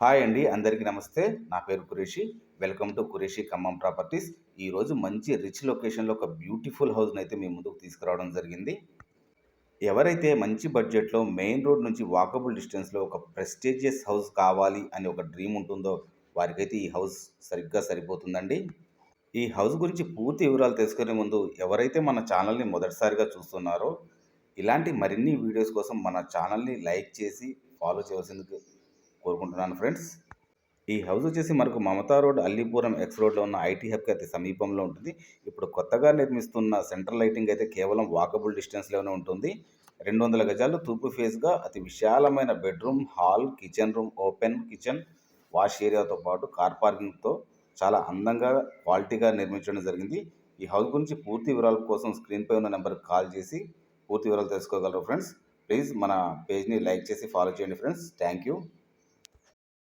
Hi అండి. అందరికీ నమస్తే. నా పేరు Qureshi. Welcome to Qureshi Khammam properties. ఈరోజు మంచి రిచ్ లొకేషన్‌లో ఒక బ్యూటిఫుల్ హౌస్‌నైతే మీ ముందుకు తీసుకురావడం జరిగింది. ఎవరైతే మంచి బడ్జెట్‌లో మెయిన్ రోడ్ నుంచి వాకబుల్ డిస్టెన్స్‌లో ఒక ప్రెస్టీజియస్ హౌస్ కావాలి అని ఒక డ్రీమ్ ఉంటుందో, వారికైతే ఈ హౌస్ సరిగ్గా సరిపోతుందండి. ఈ హౌస్ గురించి పూర్తి వివరాలు తెలుసుకునే ముందు ఎవరైతే మన ఛానల్‌ని మొదటిసారిగా చూస్తున్నారో, ఇలాంటి మరిన్ని వీడియోస్ కోసం మన ఛానల్‌ని లైక్ చేసి ఫాలో చేయవలసిందిగా కోరుకుంటున్నాను ఫ్రెండ్స్. ఈ హౌస్ వచ్చేసి మనకు మమతా రోడ్, అల్లీపురం ఎక్స్ రోడ్‌లో ఉన్న ఐటీ హబ్‌కి అతి సమీపంలో ఉంటుంది. ఇప్పుడు కొత్తగా నిర్మిస్తున్న సెంట్రల్ లైటింగ్ అయితే కేవలం వాకబుల్ డిస్టెన్స్‌లోనే ఉంటుంది. 200 గజాలు తూర్పు ఫేస్‌గా అతి విశాలమైన bedroom, hall, kitchen room, open kitchen, wash ఏరియాతో పాటు కార్ పార్కింగ్‌తో చాలా అందంగా, క్వాలిటీగా నిర్మించడం జరిగింది. ఈ హౌస్ గురించి పూర్తి వివరాల కోసం స్క్రీన్‌పై ఉన్న నెంబర్‌కి కాల్ చేసి పూర్తి వివరాలు తెలుసుకోగలరు ఫ్రెండ్స్. ప్లీజ్ మన పేజ్‌ని లైక్ చేసి ఫాలో చేయండి ఫ్రెండ్స్. Thank you.